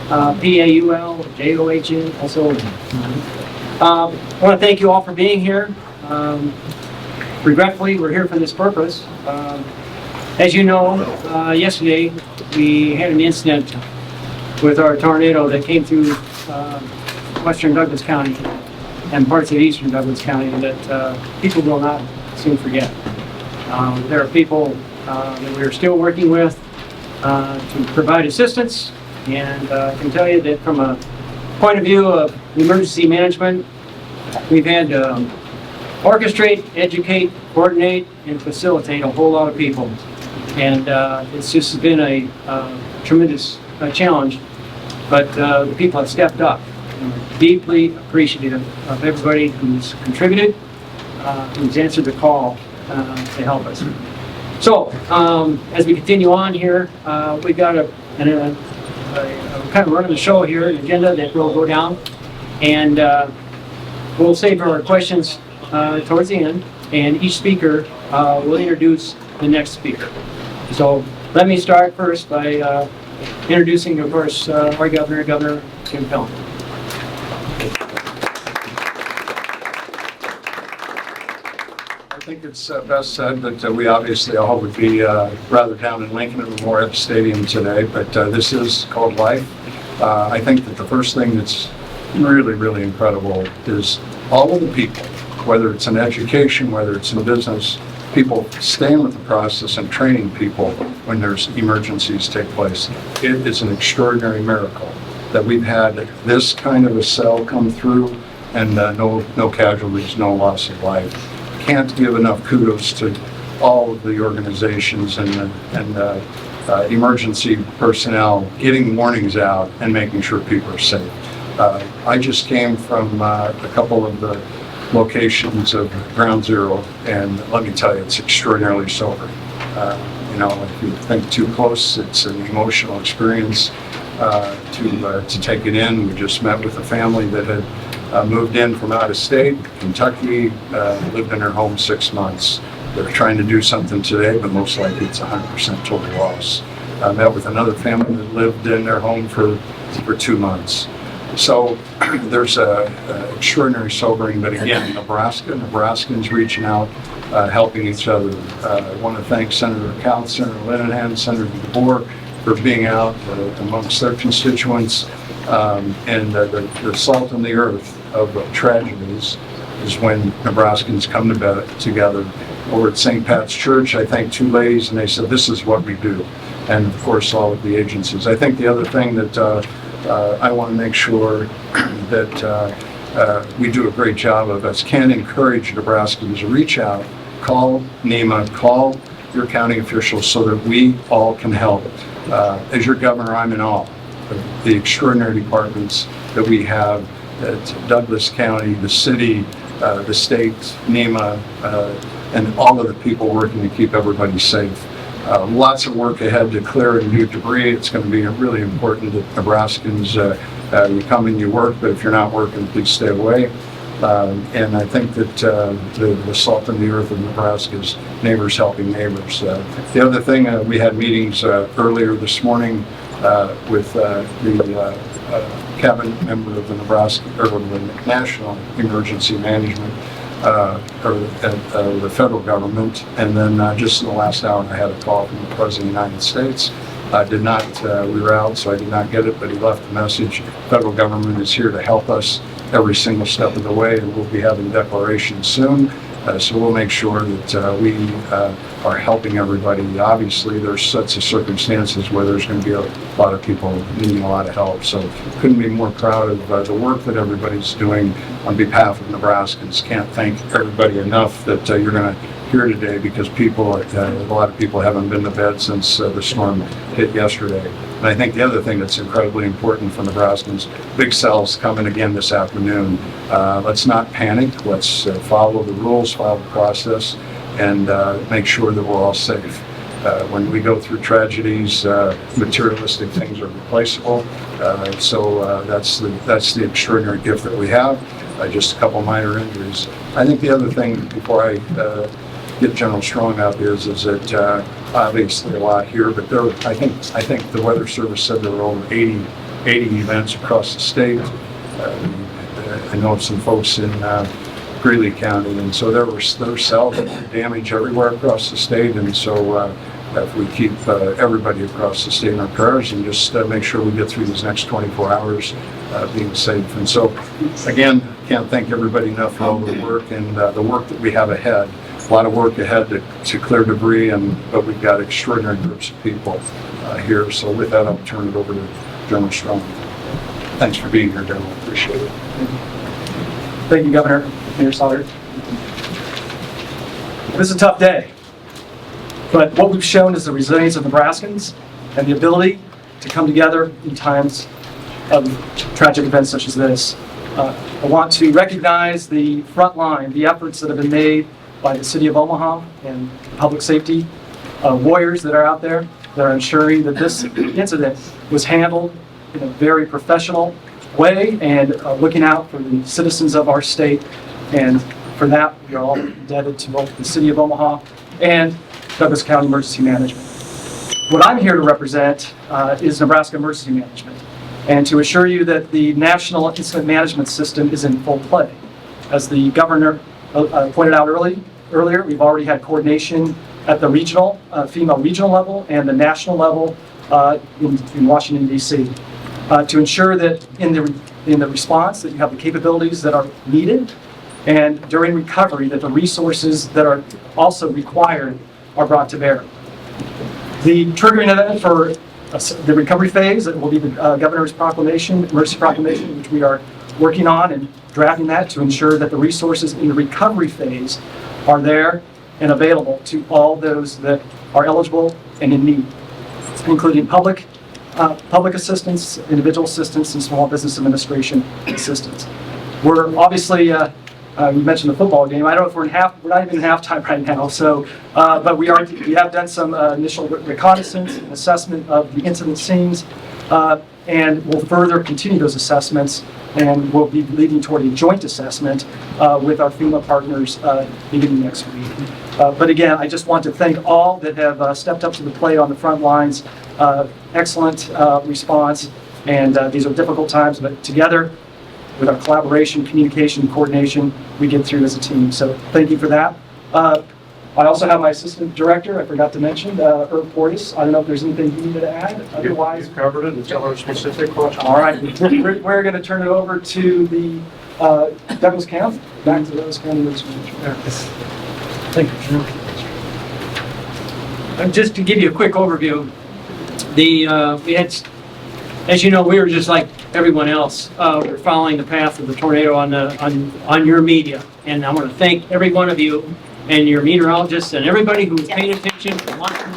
Paul, John, S-O-N. I want to thank you all for being here. Regretfully, we're here for this purpose. As you know, yesterday we had an incident with our tornado that came through western Douglas County and parts of eastern Douglas County that people will not soon forget. There are people that we're still working with to provide assistance, and I can tell you that from a point of view of emergency management, we've had to orchestrate, educate, coordinate, and facilitate a whole lot of people. And it's just been a tremendous challenge, but the people have stepped up. I'm deeply appreciative of everybody who's contributed, who's answered the call to help us. So, as we continue on here, we've got a kind of running the show here, an agenda that will go down, and we'll save our questions towards the end, and each speaker will introduce the next speaker. So let me start first by introducing, of course, our Governor Tim Pellin. I think it's best said that we obviously all would be rather down in Lincoln at Memorial Stadium today, but this is called life. I think that the first thing that's really, really incredible is all of the people, whether it's in education, whether it's in business, people staying with the process and training people when there's emergencies take place. It is an extraordinary miracle that we've had this kind of a cell come through and no casualties, no loss of life. Can't give enough kudos to all of the organizations and emergency personnel getting warnings out and making sure people are safe. I just came from a couple of the locations of Ground Zero, and let me tell you, it's extraordinarily sobering. If you think too close, it's an emotional experience to take it in. We just met with a family that had moved in from out of state, Kentucky, lived in their home 6 months. They're trying to do something today, but most likely it's 100% total loss. I met with another family that lived in their home for 2 months. So there's extraordinary sobering, but again, Nebraskans reaching out, helping each other. I want to thank Senator Count, Senator Linehan, Senator DeBoer for being out amongst their constituents. And the salt in the earth of tragedies is when Nebraskans come together. Over at St. Pat's Church, I thanked 2 ladies, and they said, this is what we do. And of course, all of the agencies. I think the other thing that I want to make sure that we do a great job of is can encourage Nebraskans to reach out, call NEMA, call your county officials so that we all can help. As your governor, I'm in awe of the extraordinary departments that we have at Douglas County, the city, the state, NEMA, and all of the people working to keep everybody safe. Lots of work ahead to clear and remove debris. It's going to be really important that Nebraskans, you come and you work, but if you're not working, please stay away. And I think that the salt in the earth of Nebraska is neighbors helping neighbors. The other thing, we had meetings earlier this morning with the cabinet member of the Nebraska, or the National Emergency Management, or the federal government, and then just in the last hour I had a call from the President of the United States. We were out, so I did not get it, but he left a message. Federal government is here to help us every single step of the way, and we'll be having declarations soon. So we'll make sure that we are helping everybody. Obviously, there's sets of circumstances where there's going to be a lot of people needing a lot of help. So couldn't be more proud of the work that everybody's doing on behalf of Nebraskans. Can't thank everybody enough that you're going to hear today, because a lot of people haven't been to bed since the storm hit yesterday. And I think the other thing that's incredibly important for Nebraskans, big cells coming again this afternoon. Let's not panic. Let's follow the rules, follow the process, and make sure that we're all safe. When we go through tragedies, materialistic things are replaceable. So that's the extraordinary gift that we have. Just a couple minor injuries. I think the other thing before I get General Strong up is that obviously a lot here, but I think the Weather Service said there were over 80 80 events across the state. I know some folks in Greeley County, and so there was cells and damage everywhere across the state, and so if we keep everybody across the state in our prayers and just make sure we get through these next 24 hours being safe. And so, again, can't thank everybody enough for all the work and the work that we have ahead. A lot of work ahead to clear debris, but we've got extraordinary groups of people here. So with that, I'll turn it over to General Strong. Thanks for being here, General. Appreciate it. Thank you, Governor. Mayor Slaughter. This is a tough day, but what we've shown is the resilience of Nebraskans and the ability to come together in times of tragic events such as this. I want to recognize the front line, the efforts that have been made by the City of Omaha and public safety warriors that are out there that are ensuring that this incident was handled in a very professional way and looking out for the citizens of our state. And for that, we are all indebted to both the City of Omaha and Douglas County Emergency Management. What I'm here to represent is Nebraska Emergency Management, and to assure you that the National Incident Management System is in full play. As the Governor pointed out earlier, we've already had coordination at the regional, FEMA regional level and the national level in Washington, D.C. To ensure that in the response that you have the capabilities that are needed, and during recovery that the resources that are also required are brought to bear. The triggering event for the recovery phase that will be the Governor's proclamation, emergency proclamation, which we are working on and drafting that to ensure that the resources in the recovery phase are there and available to all those that are eligible and in need, including public assistance, individual assistance, and small business administration assistance. We're obviously, we mentioned the football game. I don't know if we're not even in halftime right now. So, but we have done some initial reconnaissance and assessment of the incident scenes, and we'll further continue those assessments, and we'll be leading toward a joint assessment with our FEMA partners beginning next week. But again, I just want to thank all that have stepped up to the plate on the front lines. Excellent response, and these are difficult times, but together, with our collaboration, communication, and coordination, we get through as a team. So thank you for that. I also have my assistant director, I forgot to mention, Herb Portis. I don't know if there's anything you needed to add. Otherwise, you've covered it. It's a specific question. All right, we're going to turn it over to the Douglas County. Back to Douglas County Emergency Management. Thank you. Just to give you a quick overview, we had, as you know, we were just like everyone else. We're following the path of the tornado on your media, and I want to thank every one of you and your meteorologists and everybody who paid attention to watching.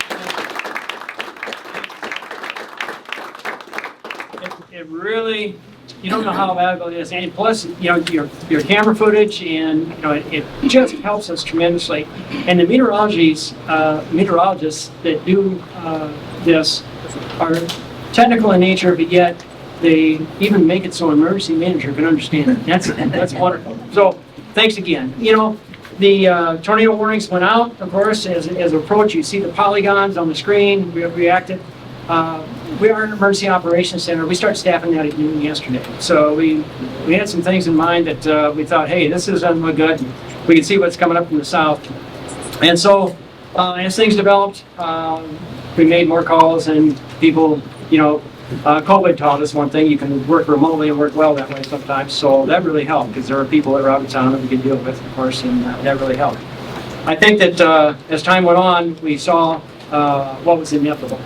It really, you don't know how valuable it is, and plus, you know, your camera footage, and you know, it just helps us tremendously. And the meteorologists that do this are technical in nature, but yet they even make it so an emergency manager can understand it. That's wonderful. So thanks again. You know, the tornado warnings went out, of course, as approach. You see the polygons on the screen. We have reacted. We are an emergency operations center. We started staffing that at noon yesterday. So we had some things in mind that we thought, hey, this isn't good. We can see what's coming up from the south. And so as things developed, we made more calls, and people, you know, COVID taught us one thing: you can work remotely and work well that way sometimes. So that really helped, because there are people that are out of town that we can deal with, of course, and that really helped. I think that as time went on, we saw what was inevitable.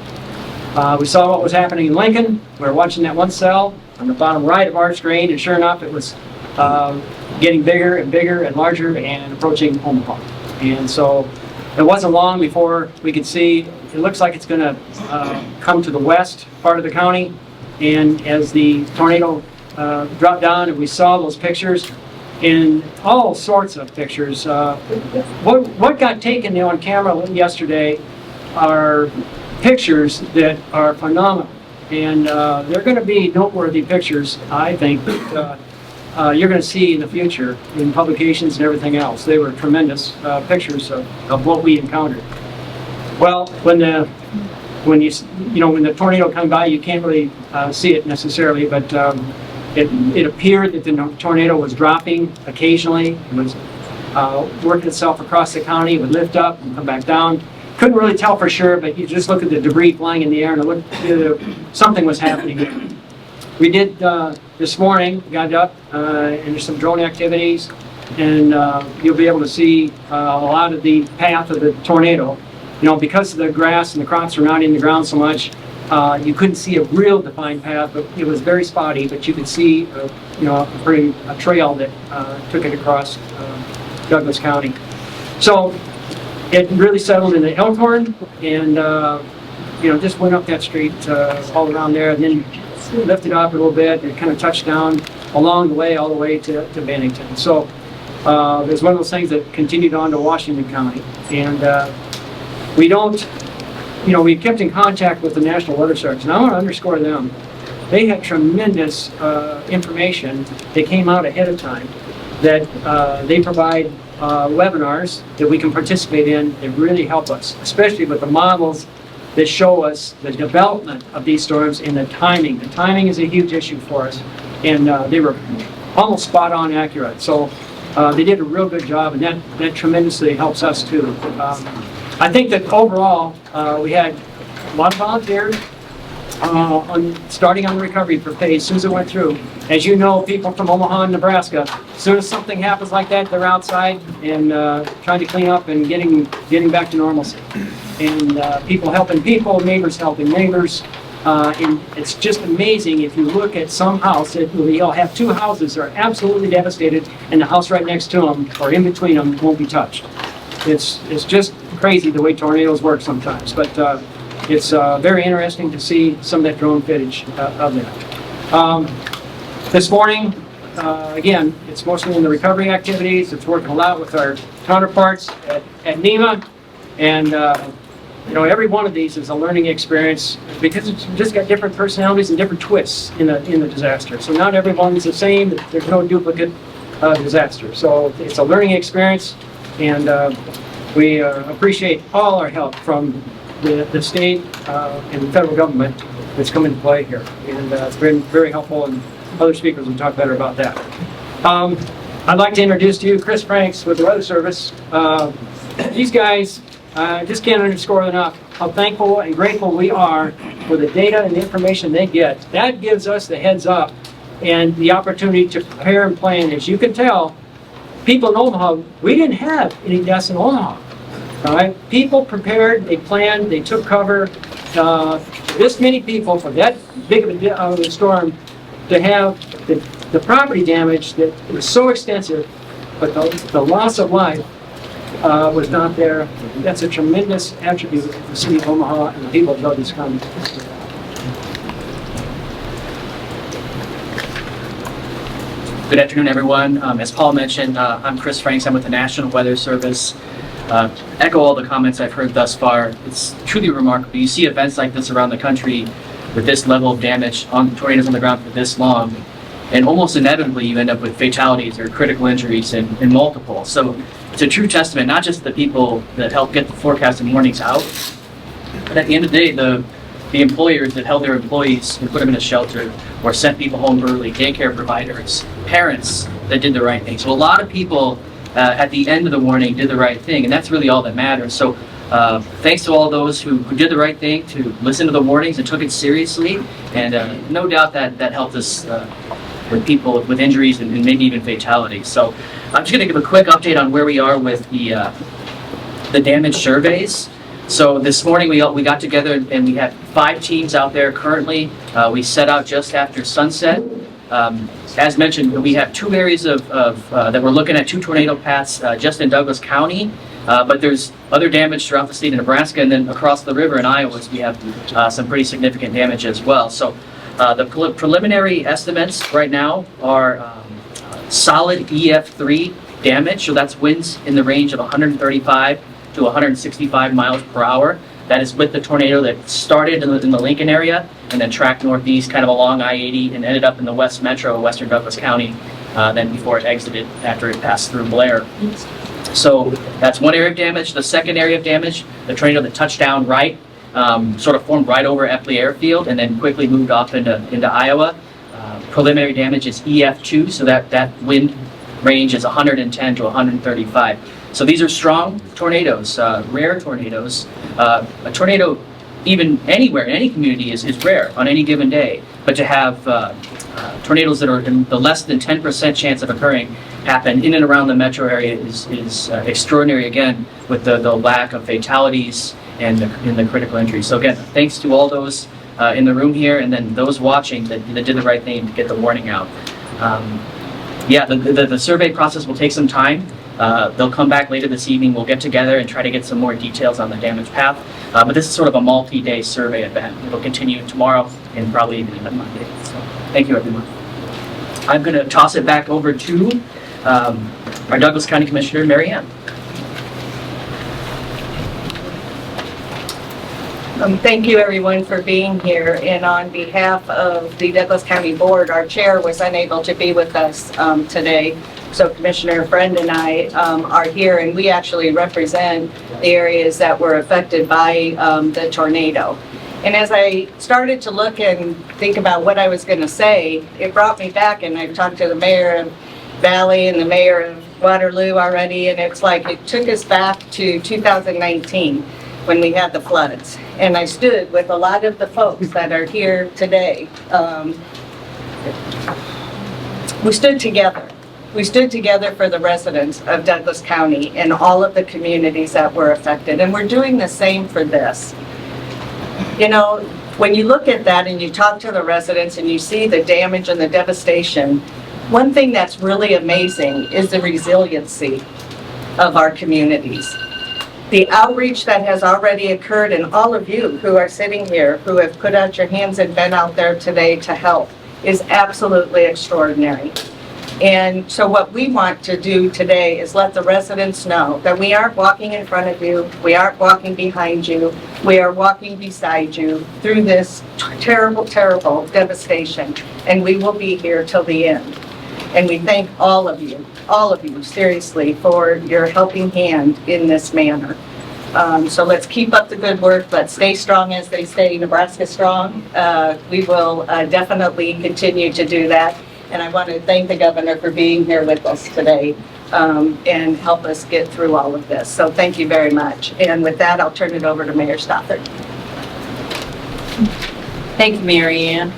We saw what was happening in Lincoln. We were watching that one cell on the bottom right of our screen, and sure enough, it was getting bigger and bigger and larger and approaching Omaha. And so it wasn't long before we could see, it looks like it's going to come to the west part of the county. And as the tornado dropped down, and we saw those pictures, and all sorts of pictures. What got taken on camera yesterday are pictures that are phenomenal. And they're going to be noteworthy pictures, I think, that you're going to see in the future in publications and everything else. They were tremendous pictures of what we encountered. Well, when the when when the tornado comes by, you can't really see it necessarily, but it appeared that the tornado was dropping occasionally. It was working itself across the county. It would lift up and come back down. Couldn't really tell for sure, but you just look at the debris flying in the air and it looked, something was happening. We did this morning, got up, and there's some drone activities, and you'll be able to see a lot of the path of the tornado. Because the grass and the crops are not in the ground so much, you couldn't see a real defined path, but it was very spotty, but you could see, a trail that took it across Douglas County. So it really settled in the Elkhorn, and just went up that street all around there, and then lifted up a little bit and kind of touched down along the way, all the way to Bennington. So it was one of those things that continued on to Washington County, and we kept in contact with the National Weather Service, and I want to underscore them. They had tremendous information that came out ahead of time, that they provide webinars that we can participate in that really help us, especially with the models that show us the development of these storms and the timing. The timing is a huge issue for us, and they were almost spot on accurate. So they did a real good job, and that tremendously helps us too. I think that overall we had a lot of volunteers starting on the recovery for phase as soon as it went through. As you know, people from Omaha and Nebraska, as soon as something happens like that, they're outside and trying to clean up and getting back to normalcy. And people helping people, neighbors helping neighbors. And it's just amazing if you look at some house, you'll have two houses that are absolutely devastated, and the house right next to them or in between them won't be touched. It's just crazy the way tornadoes work sometimes, but it's very interesting to see some of that drone footage of that. This morning, again, it's mostly in the recovery activities. It's working a lot with our counterparts at NEMA, and every one of these is a learning experience because it's just got different personalities and different twists in the disaster. So not everyone's the same. There's no duplicate disaster. So it's a learning experience, and we appreciate all our help from the state and the federal government that's come into play here. And it's been very helpful, and other speakers will talk better about that. I'd like to introduce to you Chris Franks with the Weather Service. These guys, just can't underscore enough how thankful and grateful we are for the data and the information they get. That gives us the heads up and the opportunity to prepare and plan. As you can tell, people in Omaha, we didn't have any deaths in Omaha. All right? People prepared, they planned, they took cover. This many people for that big of a storm to have the property damage that was so extensive, but the loss of life was not there. That's a tremendous attribute of the city of Omaha and the people of Douglas County. Good afternoon, everyone. As Paul mentioned, I'm Chris Franks. I'm with the National Weather Service. Echo all the comments I've heard thus far. It's truly remarkable. You see events like this around the country with this level of damage on tornadoes on the ground for this long, and almost inevitably you end up with fatalities or critical injuries and multiple. So it's a true testament, not just the people that help get the forecast and warnings out, but at the end of the day, the employers that held their employees and put them in a shelter or sent people home early, daycare providers, parents that did the right thing. So a lot of people at the end of the warning did the right thing, and that's really all that matters. So thanks to all those who did the right thing, to listen to the warnings and took it seriously, and no doubt that helped us with people with injuries and maybe even fatalities. So I'm just going to give a quick update on where we are with the damage surveys. So this morning we got together and we had 5 teams out there currently. We set out just after sunset. As mentioned, we have 2 areas that we're looking at, 2 tornado paths just in Douglas County, but there's other damage throughout the state of Nebraska, and then across the river in Iowa we have some pretty significant damage as well. So the preliminary estimates right now are solid EF3 damage, so that's winds in the range of 135 to 165 miles per hour. That is with the tornado that started in the Lincoln area and then tracked northeast kind of along I-80 and ended up in the West Metro, Western Douglas County, then before it exited after it passed through Blair. So that's one area of damage. The second area of damage, the tornado that touched down right sort of formed right over Epley Airfield and then quickly moved off into Iowa. Preliminary damage is EF2, so that wind range is 110 to 135. So these are strong tornadoes, rare tornadoes. A tornado, even anywhere, in any community, is rare on any given day. But to have tornadoes that are in the less than 10% chance of occurring happen in and around the metro area is extraordinary, again, with the lack of fatalities and the critical injuries. So again, thanks to all those in the room here, and then those watching that did the right thing to get the warning out. Yeah, the survey process will take some time. They'll come back later this evening. We'll get together and try to get some more details on the damage path. But this is sort of a multi-day survey event. It'll continue tomorrow and probably even Monday. So thank you, everyone. I'm going to toss it back over to our Douglas County Commissioner, Mary Ann. Thank you, everyone, for being here. And on behalf of the Douglas County Board, our chair was unable to be with us today. So Commissioner Friend and I are here, and we actually represent the areas that were affected by the tornado. And as I started to look and think about what I was going to say, it brought me back, and I've talked to the mayor of Valley and the mayor of Waterloo already, and it's like it took us back to 2019 when we had the floods. And I stood with a lot of the folks that are here today. We stood together. We stood together for the residents of Douglas County and all of the communities that were affected. And we're doing the same for this. You know, when you look at that and you talk to the residents and you see the damage and the devastation, one thing that's really amazing is the resiliency of our communities. The outreach that has already occurred, and all of you who are sitting here who have put out your hands and been out there today to help, is absolutely extraordinary. And so what we want to do today is let the residents know that we aren't walking in front of you, we aren't walking behind you, we are walking beside you through this terrible, terrible devastation, and we will be here till the end. And we thank all of you, seriously, for your helping hand in this manner. So let's keep up the good work. Let's stay strong, as they say, Nebraska strong. We will definitely continue to do that. And I want to thank the governor for being here with us today and help us get through all of this. So thank you very much. And with that, I'll turn it over to Mayor Stothert. Thank you, Mary Ann.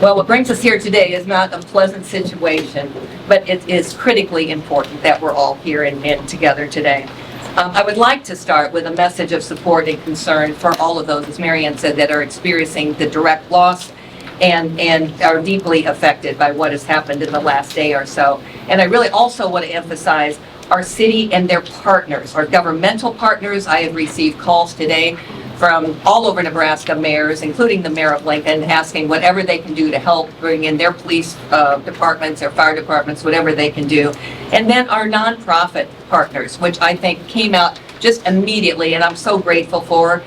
Well, what brings us here today is not a pleasant situation, but it is critically important that we're all here and together today. I would like to start with a message of support and concern for all of those, as Mary Ann said, that are experiencing the direct loss and are deeply affected by what has happened in the last day or so. And I really also want to emphasize our city and their partners, our governmental partners. I have received calls today from all over Nebraska mayors, including the mayor of Lincoln, asking whatever they can do to help bring in their police departments, their fire departments, whatever they can do. And then our nonprofit partners, which I think came out just immediately, and I'm so grateful for,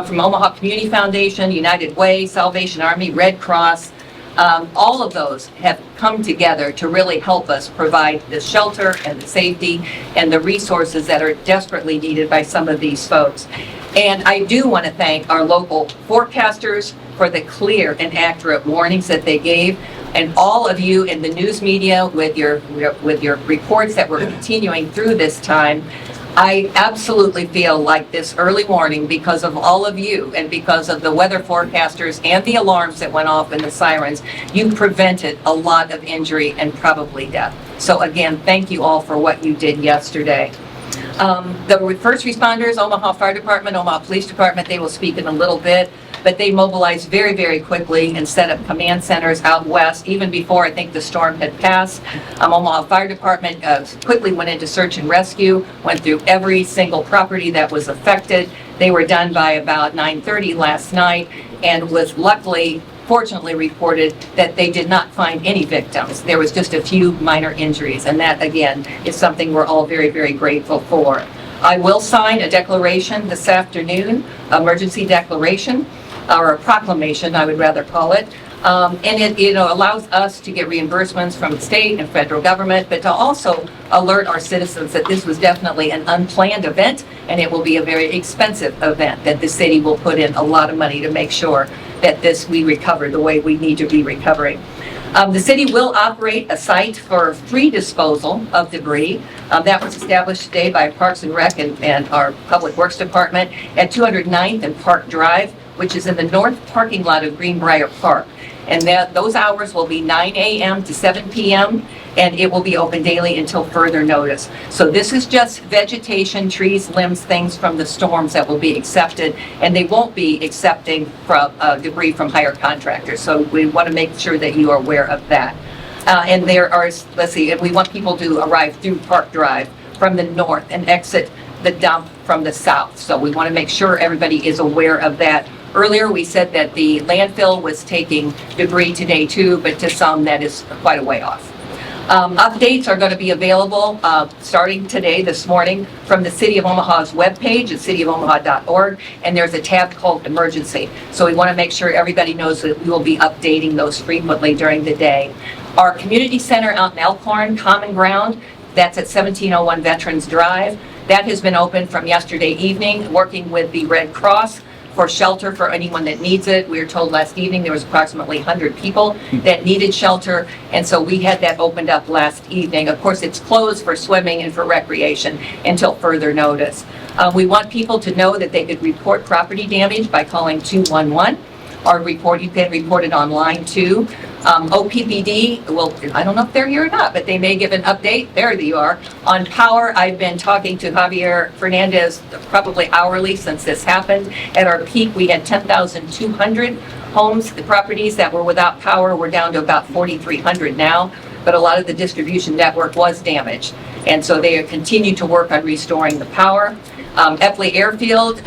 from Omaha Community Foundation, United Way, Salvation Army, Red Cross. All of those have come together to really help us provide the shelter and the safety and the resources that are desperately needed by some of these folks. And I do want to thank our local forecasters for the clear and accurate warnings that they gave, and all of you in the news media with your reports that we're continuing through this time. I absolutely feel like this early warning, because of all of you and because of the weather forecasters and the alarms that went off and the sirens, you prevented a lot of injury and probably death. So again, thank you all for what you did yesterday. The first responders, Omaha Fire Department, Omaha Police Department, they will speak in a little bit, but they mobilized very, very quickly and set up command centers out west, even before I think the storm had passed. Omaha Fire Department quickly went into search and rescue, went through every single property that was affected. They were done by about 9:30 last night, and was fortunately reported that they did not find any victims. There was just a few minor injuries, and that again is something we're all very, very grateful for. I will sign a declaration this afternoon, emergency declaration, or a proclamation, I would rather call it, And it, you know, allows us to get reimbursements from the state and federal government, but to also alert our citizens that this was definitely an unplanned event, and it will be a very expensive event, that the city will put in a lot of money to make sure that we recover the way we need to be recovering. The city will operate a site for free disposal of debris. That was established today by Parks and Rec and our Public Works Department at 209th and Park Drive, which is in the north parking lot of Greenbrier Park. And those hours will be 9 a.m. to 7 p.m. and it will be open daily until further notice. So this is just vegetation, trees, limbs, things from the storms that will be accepted, and they won't be accepting from debris from hire contractors. So we want to make sure that you are aware of that. And there are, let's see, and we want people to arrive through Park Drive from the north and exit the dump from the south. So we want to make sure everybody is aware of that. Earlier, we said that the landfill was taking debris today too, but to some that is quite a way off. Updates are going to be available starting today, this morning, from the City of Omaha's webpage at cityofomaha.org, and there's a tab called Emergency. So we want to make sure everybody knows that we will be updating those frequently during the day. Our community center out in Elkhorn, Common Ground, that's at 1701 Veterans Drive. That has been open from yesterday evening, working with the Red Cross for shelter for anyone that needs it. We were told last evening there was approximately 100 people that needed shelter, and so we had that opened up last evening. Of course, it's closed for swimming and for recreation until further notice. We want people to know that they could report property damage by calling 211, or you can report it online too. OPPD, well, I don't know if they're here or not, but they may give an update. There you are. On power, I've been talking to Javier Fernandez probably hourly since this happened. At our peak, we had 10,200 homes, the properties that were without power. We're down to about 4,300 now, but a lot of the distribution network was damaged. And so they continue to work on restoring the power. Epley Airfield,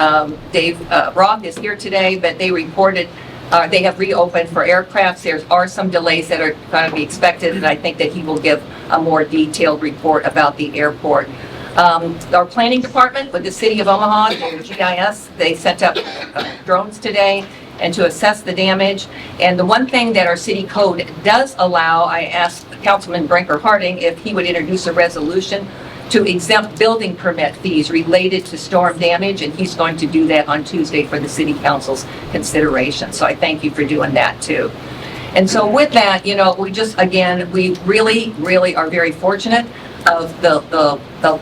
Dave Roth is here today, but they reported they have reopened for aircrafts. There are some delays that are going to be expected, and I think that he will give a more detailed report about the airport. Our planning department with the City of Omaha, the GIS, they sent up drones today and to assess the damage. And the one thing that our city code does allow, I asked Councilman Brinker Harding if he would introduce a resolution to exempt building permit fees related to storm damage, and he's going to do that on Tuesday for the City Council's consideration. So I thank you for doing that too. And so with that, you know, we just, again, we really are very fortunate of the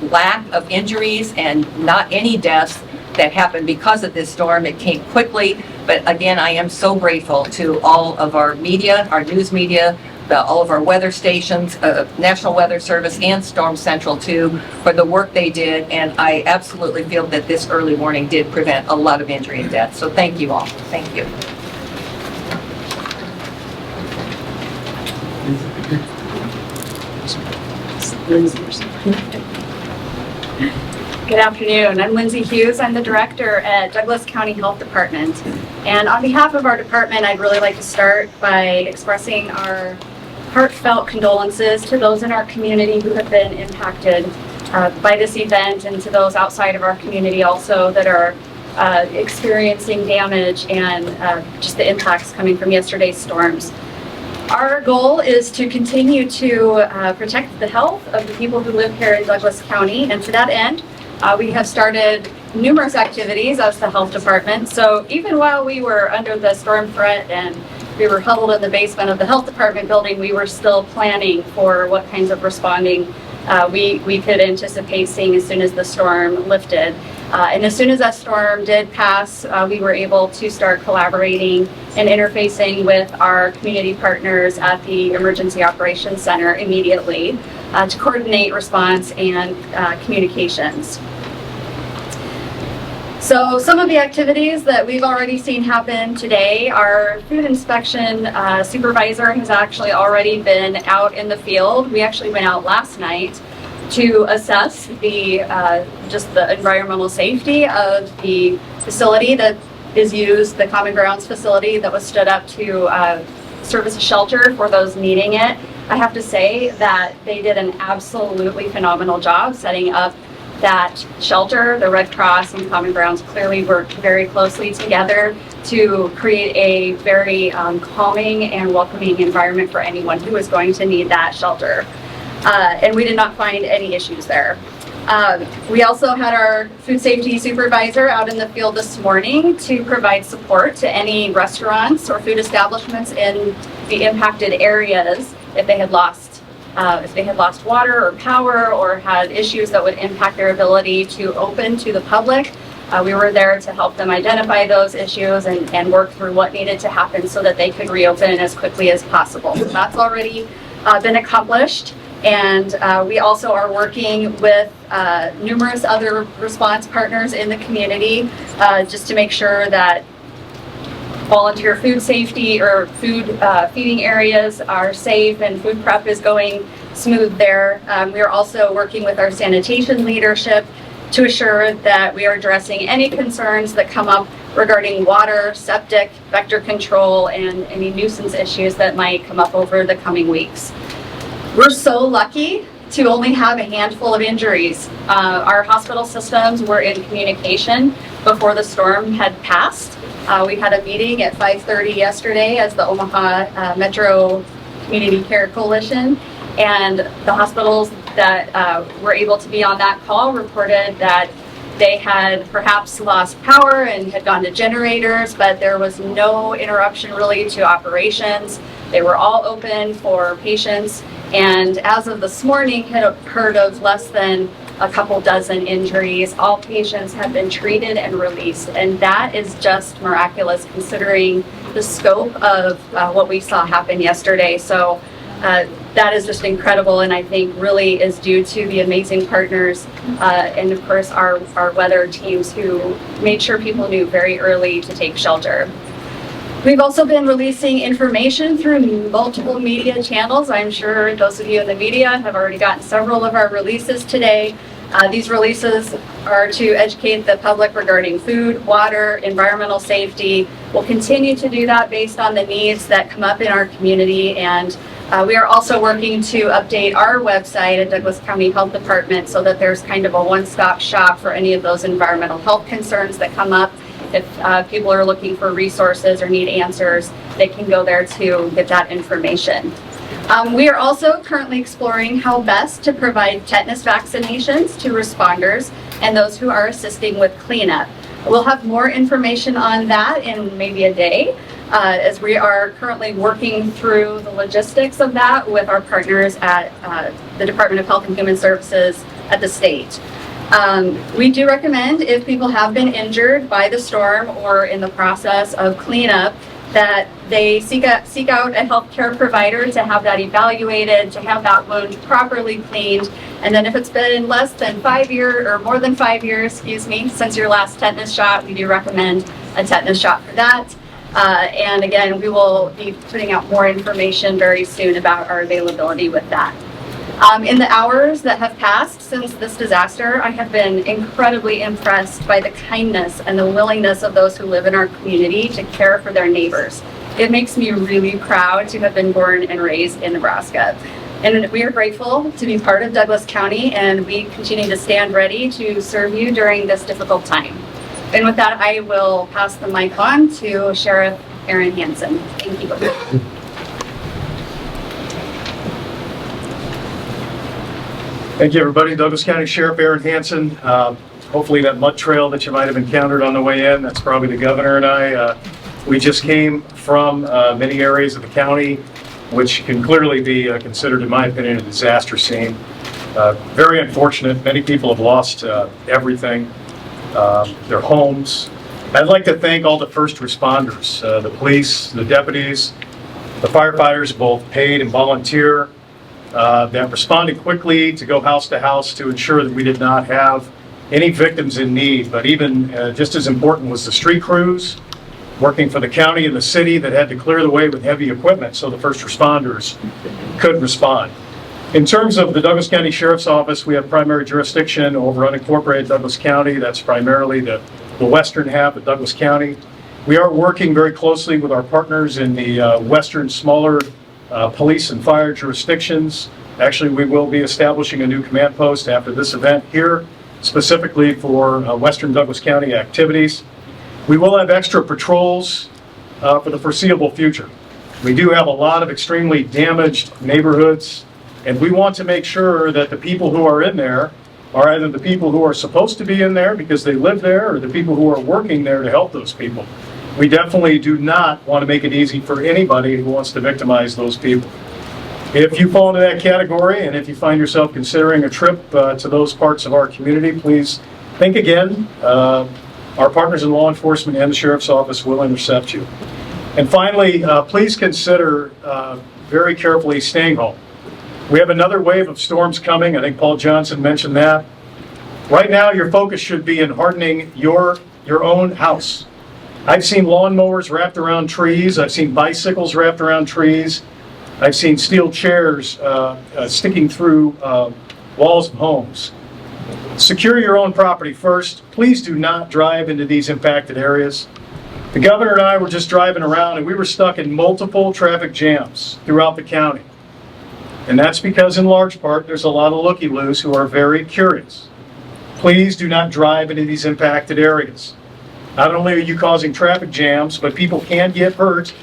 lack of injuries and not any deaths that happened because of this storm. It came quickly, but again, I am so grateful to all of our media, our news media, all of our weather stations, National Weather Service and Storm Central too, for the work they did. And I absolutely feel that this early warning did prevent a lot of injury and death. So thank you all. Thank you. Good afternoon. I'm Lindsay Hughes. I'm the director at Douglas County Health Department. And on behalf of our department, I'd really like to start by expressing our heartfelt condolences to those in our community who have been impacted by this event, and to those outside of our community also that are experiencing damage and just the impacts coming from yesterday's storms. Our goal is to continue to protect the health of the people who live here in Douglas County, and to that end, we have started numerous activities as the health department. So even while we were under the storm threat and we were huddled in the basement of the health department building, we were still planning for what kinds of responding we could anticipate seeing as soon as the storm lifted. And as soon as that storm did pass, we were able to start collaborating and interfacing with our community partners at the Emergency Operations Center immediately to coordinate response and communications. So some of the activities that we've already seen happen today, our food inspection supervisor has actually already been out in the field. We actually went out last night to assess the just the environmental safety of the facility that is used, the Common Grounds facility that was stood up to serve as a shelter for those needing it. I have to say that they did an absolutely phenomenal job setting up that shelter. The Red Cross and Common Grounds clearly worked very closely together to create a very calming and welcoming environment for anyone who is going to need that shelter. And we did not find any issues there. We also had our food safety supervisor out in the field this morning to provide support to any restaurants or food establishments in the impacted areas if they had lost water or power or had issues that would impact their ability to open to the public. We were there to help them identify those issues and work through what needed to happen so that they could reopen as quickly as possible. So that's already been accomplished. And we also are working with numerous other response partners in the community just to make sure that volunteer food safety or food feeding areas are safe and food prep is going smooth there. We are also working with our sanitation leadership to assure that we are addressing any concerns that come up regarding water, septic, vector control, and any nuisance issues that might come up over the coming weeks. We're so lucky to only have a handful of injuries. Our hospital systems were in communication before the storm had passed. We had a meeting at 5:30 yesterday as the Omaha Metro Community Care Coalition, and the hospitals that were able to be on that call reported that they had perhaps lost power and had gone to generators, but there was no interruption really to operations. They were all open for patients, and as of this morning, had heard of less than a couple dozen injuries. All patients have been treated and released, and that is just miraculous considering the scope of what we saw happen yesterday. So that is just incredible, and I think really is due to the amazing partners and of course our weather teams who made sure people knew very early to take shelter. We've also been releasing information through multiple media channels. I'm sure those of you in the media have already gotten several of our releases today. These releases are to educate the public regarding food, water, environmental safety. We'll continue to do that based on the needs that come up in our community, and we are also working to update our website at Douglas County Health Department so that there's kind of a one-stop shop for any of those environmental health concerns that come up. If people are looking for resources or need answers, they can go there to get that information. We are also currently exploring how best to provide tetanus vaccinations to responders and those who are assisting with cleanup. We'll have more information on that in maybe a day, as we are currently working through the logistics of that with our partners at the Department of Health and Human Services at the state. We do recommend if people have been injured by the storm or in the process of cleanup that they seek out a healthcare provider to have that evaluated, to have that wound properly cleaned. And then if it's been less than 5 years or more than 5 years, since your last tetanus shot, we do recommend a tetanus shot for that. And again, we will be putting out more information very soon about our availability with that. In the hours that have passed since this disaster, I have been incredibly impressed by the kindness and the willingness of those who live in our community to care for their neighbors. It makes me really proud to have been born and raised in Nebraska. And we are grateful to be part of Douglas County, and we continue to stand ready to serve you during this difficult time. And with that, I will pass the mic on to Sheriff Aaron Hansen. Thank you. Thank you, everybody. Douglas County Sheriff Aaron Hansen. Hopefully that mud trail that you might have encountered on the way in, that's probably the governor and I. We just came from many areas of the county, which can clearly be considered, in my opinion, a disaster scene. Very unfortunate. Many people have lost everything, their homes. I'd like to thank all the first responders, the police, the deputies, the firefighters, both paid and volunteer, that responded quickly to go house to house to ensure that we did not have any victims in need. But even just as important was the street crews working for the county and the city that had to clear the way with heavy equipment so the first responders could respond. In terms of the Douglas County Sheriff's Office, we have primary jurisdiction over unincorporated Douglas County. That's primarily the western half of Douglas County. We are working very closely with our partners in the western, smaller police and fire jurisdictions. Actually, we will be establishing a new command post after this event here, specifically for Western Douglas County activities. We will have extra patrols for the foreseeable future. We do have a lot of extremely damaged neighborhoods, and we want to make sure that the people who are in there are either the people who are supposed to be in there because they live there, or the people who are working there to help those people. We definitely do not want to make it easy for anybody who wants to victimize those people. If you fall into that category, and if you find yourself considering a trip to those parts of our community, please think again. Our partners in law enforcement and the Sheriff's Office will intercept you. And finally, please consider very carefully staying home. We have another wave of storms coming. I think Paul Johnson mentioned that. Right now, your focus should be in hardening your own house. I've seen lawnmowers wrapped around trees. I've seen bicycles wrapped around trees. I've seen steel chairs sticking through walls of homes. Secure your own property first. Please do not drive into these impacted areas. The governor and I were just driving around, and we were stuck in multiple traffic jams throughout the county. And that's because, in large part, there's a lot of looky-loos who are very curious. Please do not drive into these impacted areas. Not only are you causing traffic jams, but people can get hurt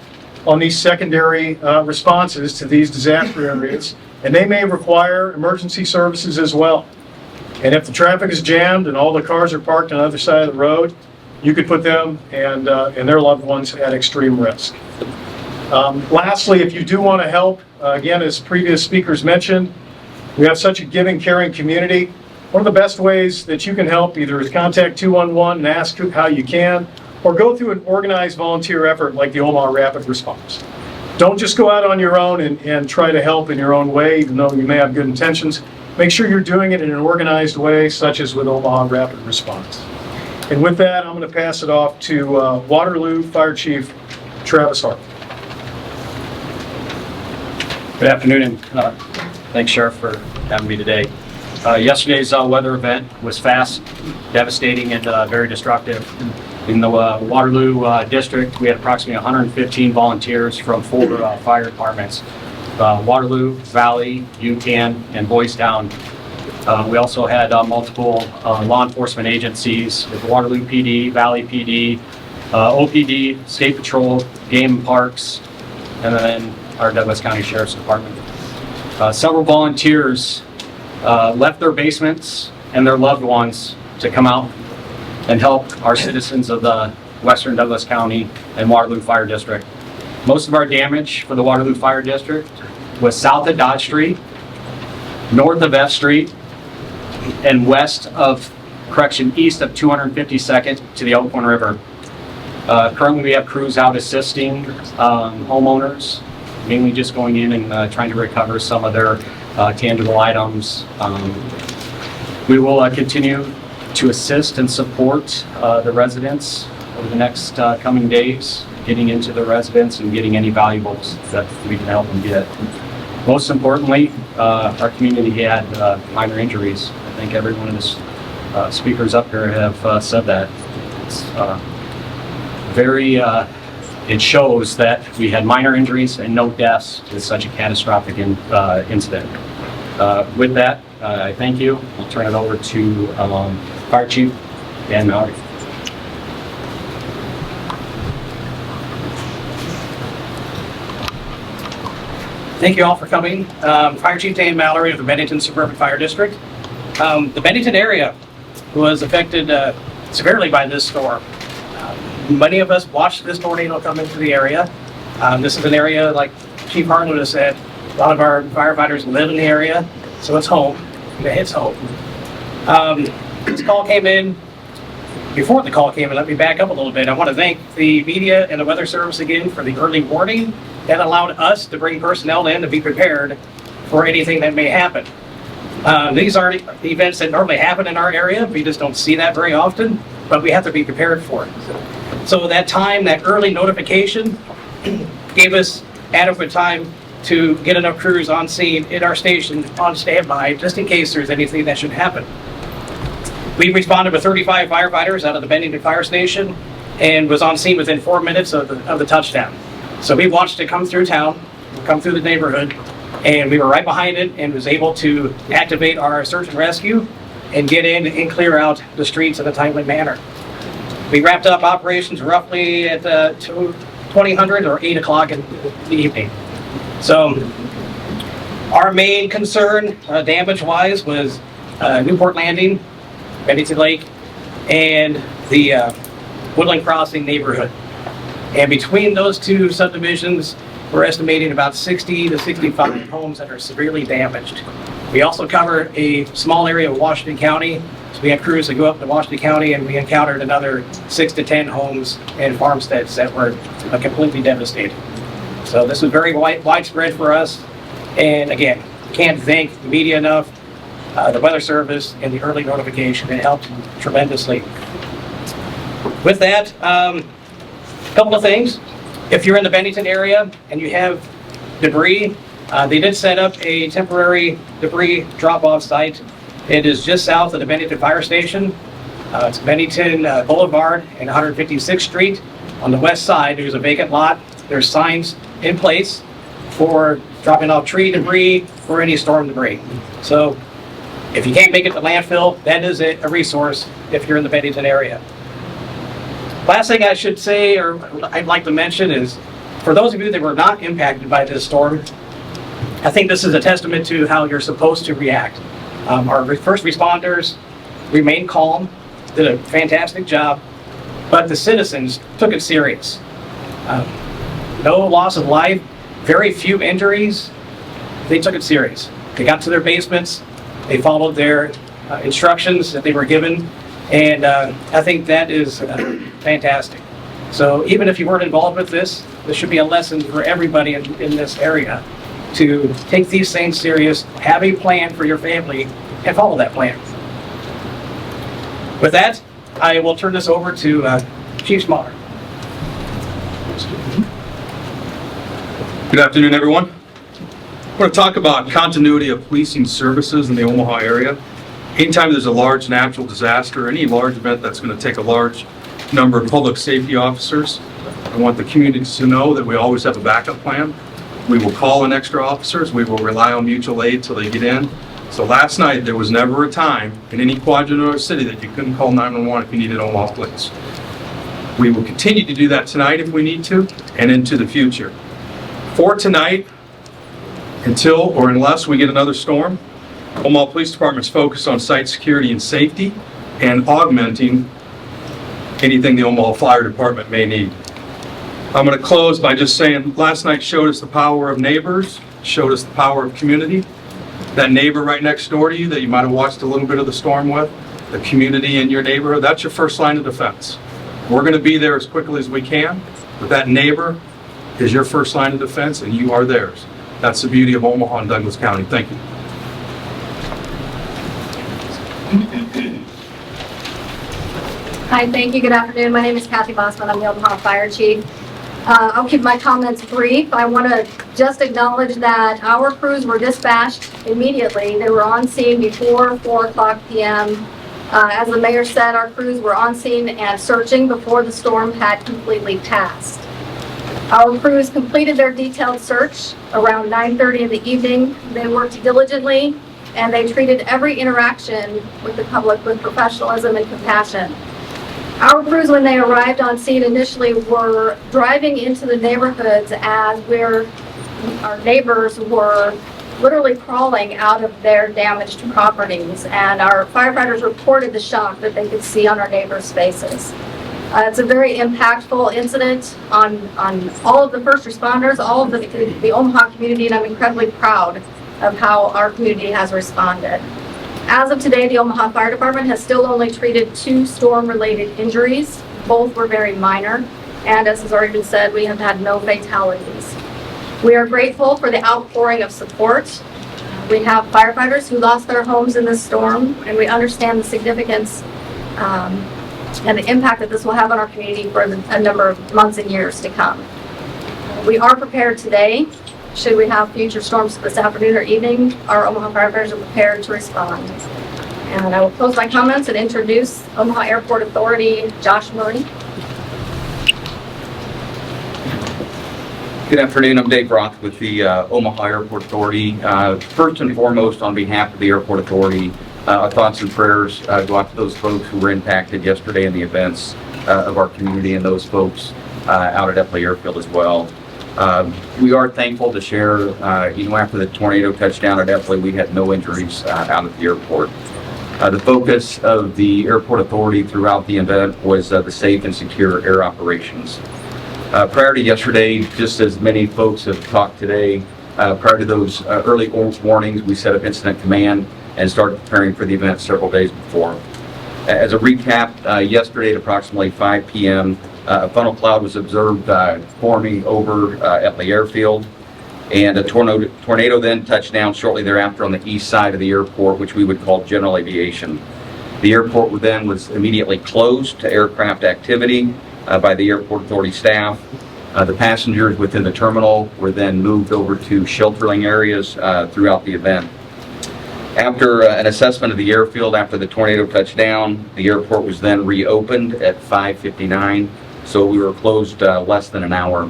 on these secondary responses to these disaster areas, and they may require emergency services as well. And if the traffic is jammed and all the cars are parked on the other side of the road, you could put them and their loved ones at extreme risk. Lastly, if you do want to help, again, as previous speakers mentioned, we have such a giving, caring community. One of the best ways that you can help either is contact 211 and ask how you can, or go through an organized volunteer effort like the Omaha Rapid Response. Don't just go out on your own and try to help in your own way, even though you may have good intentions. Make sure you're doing it in an organized way, such as with Omaha Rapid Response. And with that, I'm going to pass it off to Waterloo Fire Chief Travis Hart. Good afternoon, and thanks, Sheriff, for having me today. Yesterday's weather event was fast, devastating, and very destructive. In the Waterloo district, we had approximately 115 volunteers from 4 fire departments: Waterloo, Valley, Yukon, and Boys Town. We also had multiple law enforcement agencies with Waterloo PD, Valley PD, OPD, State Patrol, Game and Parks, and then our Douglas County Sheriff's Department. Several volunteers left their basements and their loved ones to come out and help our citizens of the Western Douglas County and Waterloo Fire District. Most of our damage for the Waterloo Fire District was south of Dodge Street, north of F Street, and east of 252nd to the Elkhorn River. Currently, we have crews out assisting homeowners, mainly just going in and trying to recover some of their tangible items. We will continue to assist and support the residents over the next coming days, getting into the residents and getting any valuables that we can help them get. Most importantly, our community had minor injuries. I think every one of the speakers up here have said that. It's it shows that we had minor injuries and no deaths with such a catastrophic incident. With that, I thank you. I'll turn it over to Fire Chief Dan Mallory. Thank you all for coming. Fire Chief Dan Mallory of the Benton Suburban Fire District. The Benton area was affected severely by this storm. Many of us watched this tornado come into the area. This is an area, like Chief Harlan has said, a lot of our firefighters live in the area, so it's home. It's home. This call came in. Before the call came in, let me back up a little bit. I want to thank the media and the Weather Service again for the early warning that allowed us to bring personnel in to be prepared for anything that may happen. These are events that normally happen in our area. We just don't see that very often, but we have to be prepared for it. So that time, that early notification gave us adequate time to get enough crews on scene in our station on standby, just in case there's anything that should happen. We responded with 35 firefighters out of the Benton Fire Station and was on scene within 4 minutes of the touchdown. So we watched it come through town, come through the neighborhood, and we were right behind it and was able to activate our search and rescue and get in and clear out the streets in a timely manner. We wrapped up operations roughly at 2000 or 8 o'clock in the evening. So our main concern, damage-wise, was Newport Landing, Bennington Lake, and the Woodland Crossing neighborhood. And between those two subdivisions, we're estimating about 60 to 65 homes that are severely damaged. We also cover a small area of Washington County. So we had crews that go up to Washington County, and we encountered another 6 to 10 homes and farmsteads that were completely devastated. So this was very widespread for us. And again, can't thank the media enough, the Weather Service, and the early notification. It helped tremendously. With that, a couple of things. If you're in the Bennington area and you have debris, they did set up a temporary debris drop-off site. It is just south of the Bennington Fire Station. It's Bennington Boulevard and 156th Street. On the west side, there's a vacant lot. There's signs in place for dropping off tree debris or any storm debris. So if you can't make it to landfill, that is a resource if you're in the Bennington area. Last thing I should say, or I'd like to mention, is for those of you that were not impacted by this storm, I think this is a testament to how you're supposed to react. Our first responders remained calm, did a fantastic job, but the citizens took it serious. No loss of life, very few injuries. They took it serious. They got to their basements, they followed their instructions that they were given, and I think that is fantastic. So even if you weren't involved with this, this should be a lesson for everybody in this area to take these things serious, have a plan for your family, and follow that plan. With that, I will turn this over to Chief Smaller. Good afternoon, everyone. I want to talk about continuity of policing services in the Omaha area. Anytime there's a large natural disaster, any large event that's going to take a large number of public safety officers, I want the community to know that we always have a backup plan. We will call in extra officers. We will rely on mutual aid till they get in. So last night, there was never a time in any quadrant or city that you couldn't call 911 if you needed Omaha police. We will continue to do that tonight if we need to, and into the future. For tonight, until or unless we get another storm, Omaha Police Department is focused on site security and safety and augmenting anything the Omaha Fire Department may need. I'm going to close by just saying last night showed us the power of neighbors, showed us the power of community. That neighbor right next door to you that you might have watched a little bit of the storm with, the community in your neighborhood, that's your first line of defense. We're going to be there as quickly as we can, but that neighbor is your first line of defense and you are theirs. That's the beauty of Omaha and Douglas County. Thank you. Hi, thank you. Good afternoon. My name is Kathy Bossman. I'm the Omaha Fire Chief. I'll keep my comments brief. I want to just acknowledge that our crews were dispatched immediately. They were on scene before 4 o'clock p.m. As the mayor said, our crews were on scene and searching before the storm had completely passed. Our crews completed their detailed search around 9:30 in the evening. They worked diligently and they treated every interaction with the public with professionalism and compassion. Our crews, when they arrived on scene initially, were driving into the neighborhoods as our neighbors were literally crawling out of their damaged properties, and our firefighters reported the shock that they could see on our neighbors' faces. It's a very impactful incident on all of the first responders, all of the Omaha community, and I'm incredibly proud of how our community has responded. As of today, the Omaha Fire Department has still only treated 2 storm-related injuries. Both were very minor, and as has already been said, we have had no fatalities. We are grateful for the outpouring of support. We have firefighters who lost their homes in this storm, and we understand the significance and the impact that this will have on our community for a number of months and years to come. We are prepared today. Should we have future storms this afternoon or evening, our Omaha firefighters are prepared to respond. And I will close my comments and introduce Omaha Airport Authority, Josh Murray. Good afternoon, I'm Dave Roth with the Omaha Airport Authority. First and foremost, on behalf of the Airport Authority, Our thoughts and prayers go out to those folks who were impacted yesterday in the events of our community and those folks out at Eppley Airfield as well. We are thankful to share, after the tornado touchdown at Eppley, we had no injuries out at the airport. The focus of the airport authority throughout the event was the safe and secure air operations. Prior to yesterday, just as many folks have talked today, prior to those early warnings, we set up incident command and started preparing for the event several days before. As a recap, yesterday at approximately 5 p.m., a funnel cloud was observed forming over Eppley Airfield, and a tornado then touched down shortly thereafter on the east side of the airport, which we would call general aviation. The airport then was immediately closed to aircraft activity by the airport authority staff. The passengers within the terminal were then moved over to sheltering areas throughout the event. After an assessment of the airfield after the tornado touched down, the airport was then reopened at 5:59, so we were closed less than an hour.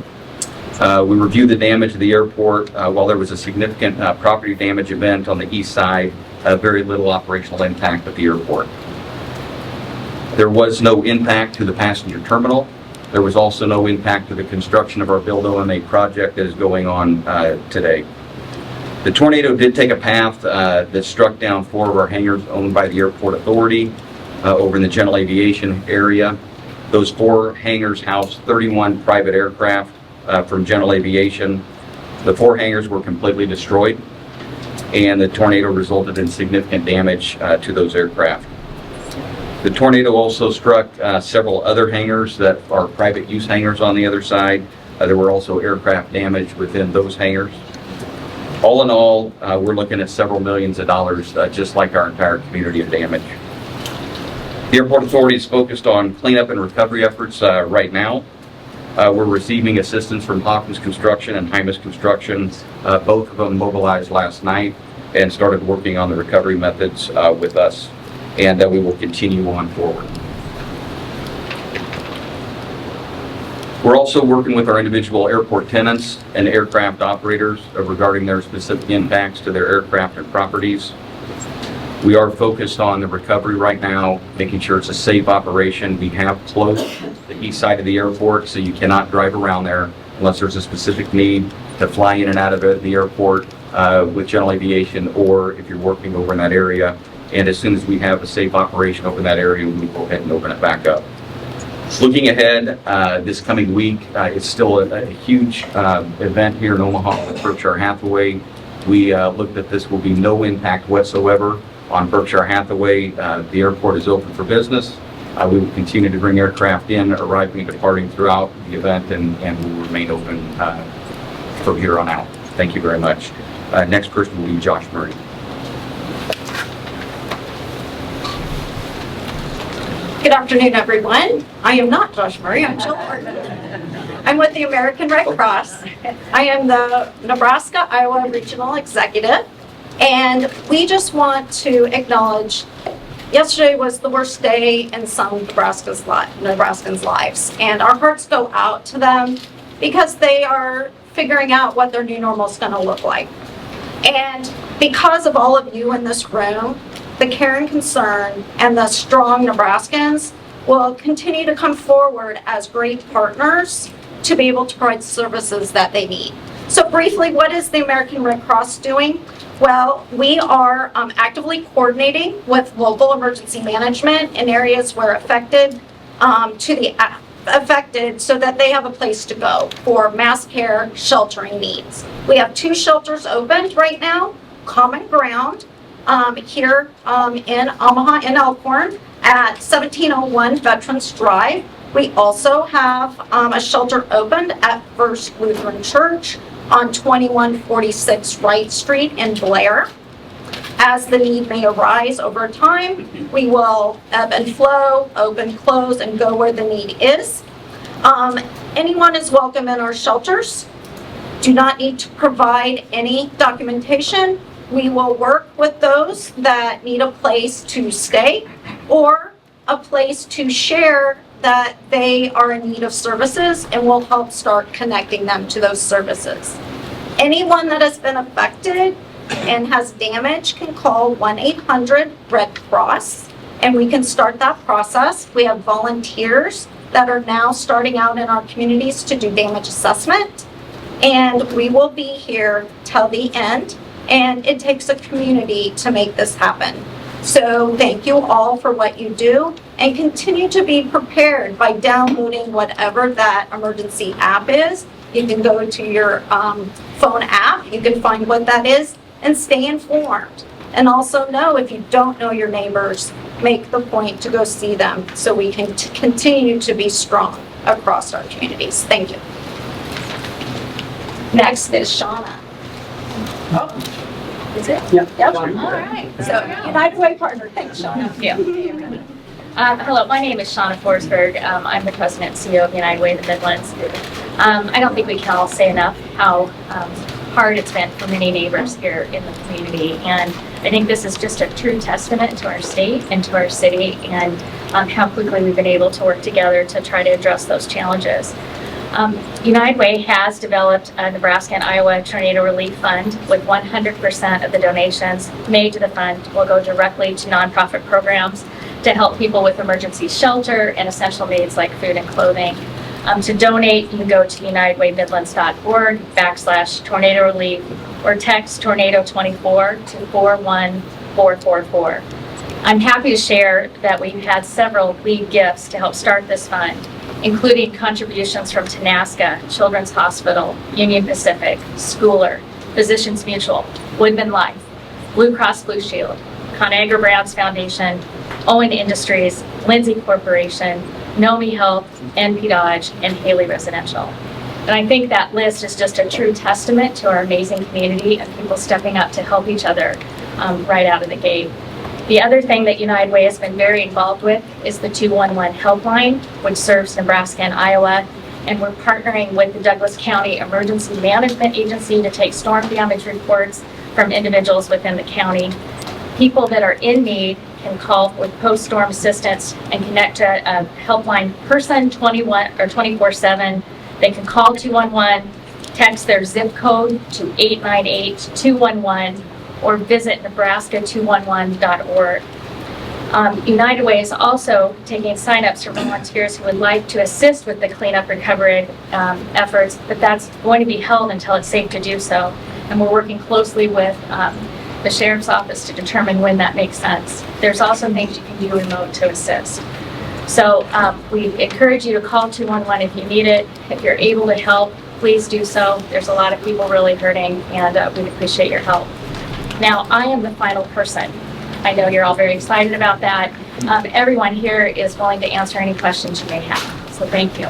We reviewed the damage to the airport. While there was a significant property damage event on the east side, very little operational impact at the airport. There was no impact to the passenger terminal. There was also no impact to the construction of our Build OMA project that is going on today. The tornado did take a path that struck down 4 of our hangars owned by the airport authority over in the general aviation area. Those 4 hangars housed 31 private aircraft from general aviation. The 4 hangars were completely destroyed, and the tornado resulted in significant damage to those aircraft. The tornado also struck several other hangars that are private use hangars on the other side. There were also aircraft damage within those hangars. All in all, we're looking at several millions of dollars, just like our entire community of damage. The airport authority is focused on cleanup and recovery efforts right now. We're receiving assistance from Hawkins Construction and Hymas Construction. Both of them mobilized last night and started working on the recovery methods with us, and we will continue on forward. We're also working with our individual airport tenants and aircraft operators regarding their specific impacts to their aircraft and properties. We are focused on the recovery right now, making sure it's a safe operation. We have closed the east side of the airport, so you cannot drive around there unless there's a specific need to fly in and out of the airport with general aviation, or if you're working over in that area. And as soon as we have a safe operation over in that area, we will go ahead and open it back up. Looking ahead, this coming week, it's still a huge event here in Omaha with Berkshire Hathaway. We looked at this will be no impact whatsoever on Berkshire Hathaway. The airport is open for business. We will continue to bring aircraft in, arriving and departing throughout the event, and we will remain open from here on out. Thank you very much. Next person will be Josh Murray. Good afternoon, everyone. I am not Josh Murray, I'm Jill Horton. I'm with the American Red Cross. I am the Nebraska Iowa Regional Executive, and we just want to acknowledge yesterday was the worst day in some Nebraskans' lives, and our hearts go out to them because they are figuring out what their new normal is going to look like. And because of all of you in this room, the care and concern and the strong Nebraskans will continue to come forward as great partners to be able to provide services that they need. So briefly, what is the American Red Cross doing? Well, we are actively coordinating with local emergency management in areas where affected so that they have a place to go for mass care sheltering needs. We have 2 shelters opened right now, Common Ground, here in Omaha in Elkhorn at 1701 Veterans Drive. We also have a shelter opened at First Lutheran Church on 2146 Wright Street in Blair. As the need may arise over time, we will ebb and flow, open, close, and go where the need is. Anyone is welcome in our shelters. Do not need to provide any documentation. We will work with those that need a place to stay or a place to share that they are in need of services, and we'll help start connecting them to those services. Anyone that has been affected and has damage can call 1-800-RED Cross, and we can start that process. We have volunteers that are now starting out in our communities to do damage assessment, and we will be here till the end, and it takes a community to make this happen. So thank you all for what you do, and continue to be prepared by downloading whatever that emergency app is. You can go to your phone app, you can find what that is, and stay informed. And also know, if you don't know your neighbors, make the point to go see them so we can continue to be strong across our communities. Thank you. Next is Shauna. Oh. Is it? Yeah. Yep. All right. So, United Way partner. Thanks, Shauna. Yeah. Hello, my name is Shauna Forsberg. I'm the president and CEO of United Way of the Midlands. I don't think we can all say enough how hard it's been for many neighbors here in the community. And I think this is just a true testament to our state and to our city, and how quickly we've been able to work together to try to address those challenges. United Way has developed a Nebraska and Iowa Tornado Relief Fund, with 100% of the donations made to the fund will go directly to nonprofit programs to help people with emergency shelter and essential needs like food and clothing. To donate, you can go to unitedwaymidlands.org/tornado relief or text tornado 24 to 41444. I'm happy to share that we've had several lead gifts to help start this fund, including contributions from Nebraska, Children's Hospital, Union Pacific, Schooler, Physicians Mutual, Woodman Life, Blue Cross Blue Shield, ConAgra Brands Foundation, Owen Industries, Lindsay Corporation, Nomi Health, NP Dodge, and Haley Residential. And I think that list is just a true testament to our amazing community and people stepping up to help each other right out of the gate. The other thing that United Way has been very involved with is the 211 helpline, which serves Nebraska and Iowa. And we're partnering with the Douglas County Emergency Management Agency to take storm damage reports from individuals within the county. People that are in need can call with post-storm assistance and connect to a helpline person 24/7. They can call 211, text their zip code to 898-211, or visit nebraska211.org. United Way is also taking signups for volunteers who would like to assist with the cleanup recovery efforts, but that's going to be held until it's safe to do so. And we're working closely with the Sheriff's Office to determine when that makes sense. There's also things you can do remote to assist. So we encourage you to call 211 if you need it. If you're able to help, please do so. There's a lot of people really hurting, and we'd appreciate your help. Now, I am the final person. I know you're all very excited about that. Everyone here is willing to answer any questions you may have, so thank you.